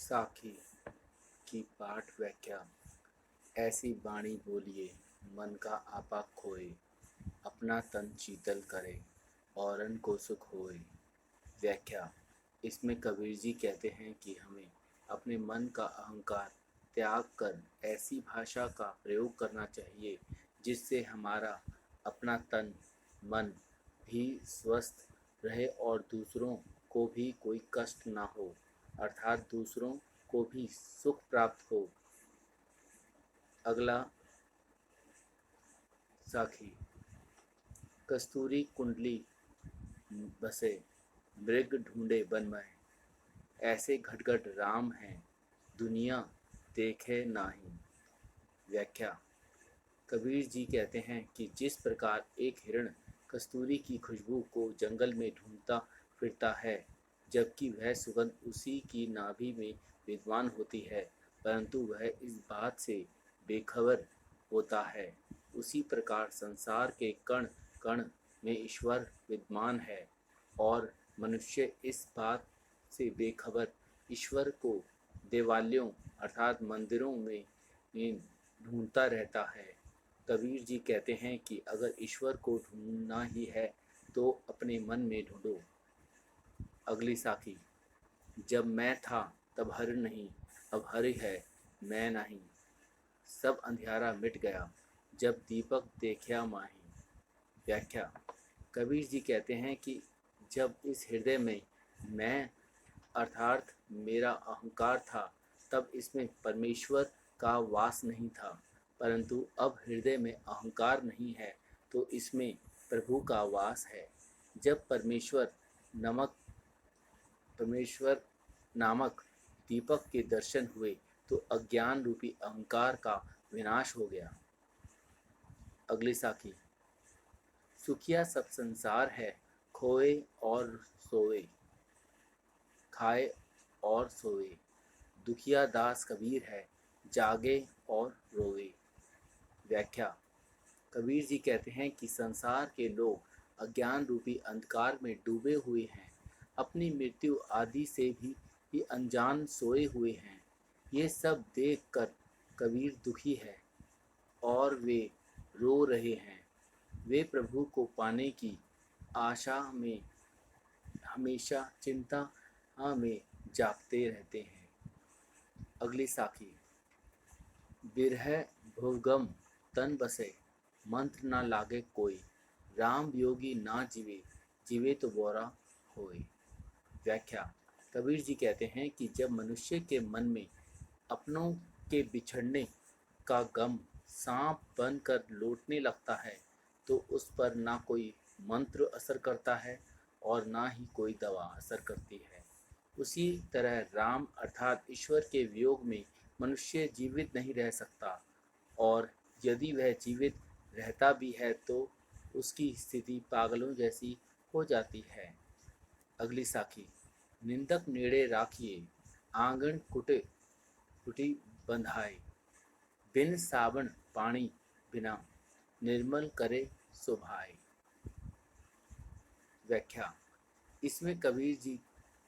साखी की पाठ व्याख्या। ऐसी बाणी बोलिए मन का आपा खोए, अपना तन शीतल करे औरन को सुख होए। व्याख्या। इसमें कबीर जी कहते हैं कि हमें अपने मन का अहंकार त्याग कर ऐसी भाषा का प्रयोग करना चाहिए जिससे हमारा अपना तन मन भी स्वस्थ रहे और दूसरों को भी कोई कष्ट ना हो, अर्थात दूसरों को भी सुख प्राप्त हो। अगला साखी। कस्तूरी कुंडली बसे, मृग ढूंढे वन में, ऐसे घटघट राम हैं दुनिया देखे नाही। व्याख्या। कबीर जी कहते हैं कि जिस प्रकार एक हिरण कस्तूरी की खुशबू को जंगल में ढूंढता फिरता है, जबकि वह सुगंध उसी की नाभि में विद्यमान होती है, परंतु वह इस बात से बेखबर होता है, उसी प्रकार संसार के कण कण में ईश्वर विद्यमान है और मनुष्य इस बात से बेखबर ईश्वर को देवालयों अर्थात मंदिरों में ढूंढता रहता है। कबीर जी कहते हैं कि अगर ईश्वर को ढूंढना ही है तो अपने मन में ढूंढो। अगली साखी। जब मैं था तब हरि नहीं, अब हरि है मैं नहीं, सब अंधियारा मिट गया जब दीपक देखा माही। व्याख्या। कबीर जी कहते हैं कि जब इस हृदय में मैं अर्थात मेरा अहंकार था तब इसमें परमेश्वर का वास नहीं था, परंतु अब हृदय में अहंकार नहीं है तो इसमें प्रभु का वास है। जब परमेश्वर नामक दीपक के दर्शन हुए तो अज्ञान रूपी अहंकार का विनाश हो गया। अगली साखी। सुखिया सब संसार है, खोए और सोए, खाए और सोए, दुखिया दास कबीर है, जागे और रोए। व्याख्या। कबीर जी कहते हैं कि संसार के लोग अज्ञान रूपी अंधकार में डूबे हुए हैं, अपनी मृत्यु आदि से भी अनजान सोए हुए हैं। ये सब देख कर कबीर दुखी है और वे रो रहे हैं। वे प्रभु को पाने की आशा में हमेशा चिंता में जागते रहते हैं। अगली साखी। बिरह भुवगम तन बसे, मंत्र ना लागे कोई, राम योगी ना जीवे, जीवे तो बोरा होए। व्याख्या। कबीर जी कहते हैं कि जब मनुष्य के मन में अपनों के बिछड़ने का गम सांप बनकर लौटने लगता है तो उस पर ना कोई मंत्र असर करता है और ना ही कोई दवा असर करती है। उसी तरह राम अर्थात ईश्वर के वियोग में मनुष्य जीवित नहीं रह सकता और यदि वह जीवित रहता भी है तो उसकी स्थिति पागलों जैसी हो जाती है। अगली साखी। निंदक नेड़े राखिए, आंगन कुटी बंधाए, बिन साबन पानी बिना निर्मल करे सुभाए। व्याख्या। इसमें कबीर जी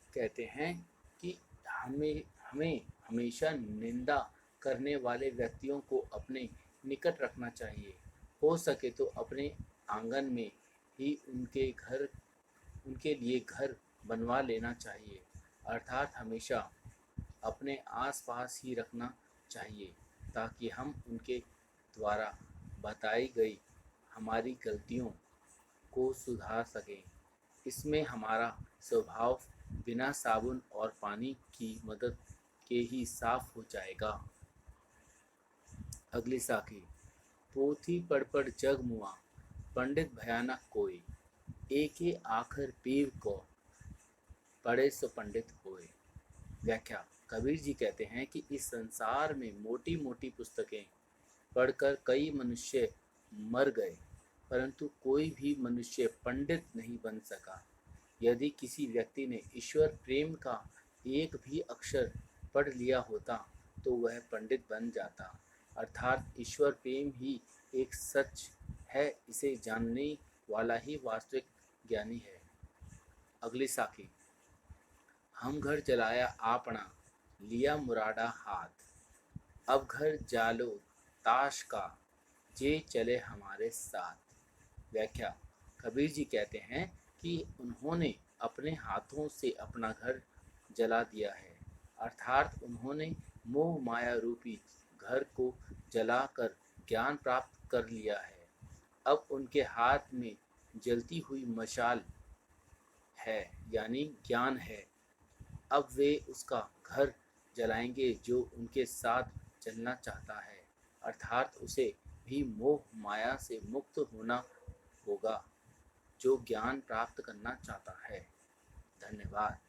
कहते हैं कि हमें हमें हमेशा निंदा करने वाले व्यक्तियों को अपने निकट रखना चाहिए। हो सके तो अपने आंगन में ही उनके लिए घर बनवा लेना चाहिए, अर्थात हमेशा अपने आसपास ही रखना चाहिए ताकि हम उनके द्वारा बताई गई हमारी गलतियों को सुधार सकें। इसमें हमारा स्वभाव बिना साबुन और पानी की मदद के ही साफ हो जाएगा। अगली साखी। पोथी पढ़ जग मुआ, पंडित भयानक कोई, एक ही आखिर पीव को, पढ़े सो पंडित होए। व्याख्या। कबीर जी कहते हैं कि इस संसार में मोटी मोटी पुस्तकें पढ़कर कई मनुष्य मर गए, परंतु कोई भी मनुष्य पंडित नहीं बन सका। यदि किसी व्यक्ति ने ईश्वर प्रेम का एक भी अक्षर पढ़ लिया होता तो वह पंडित बन जाता, अर्थात ईश्वर प्रेम ही एक सच है, इसे जानने वाला ही वास्तविक ज्ञानी है। अगली साखी। हम घर चलाया आपना, लिया मुरादा हाथ, अब घर जालो ताश का, जे चले हमारे साथ। व्याख्या। कबीर जी कहते हैं कि उन्होंने अपने हाथों से अपना घर जला दिया है, अर्थात उन्होंने मोह माया रूपी घर को जलाकर ज्ञान प्राप्त कर लिया है। अब उनके हाथ में जलती हुई मशाल है, यानी ज्ञान है। अब वे उसका घर जलाएंगे जो उनके साथ चलना चाहता है, अर्थात उसे भी मोह माया से मुक्त होना होगा, जो ज्ञान प्राप्त करना चाहता है। धन्यवाद।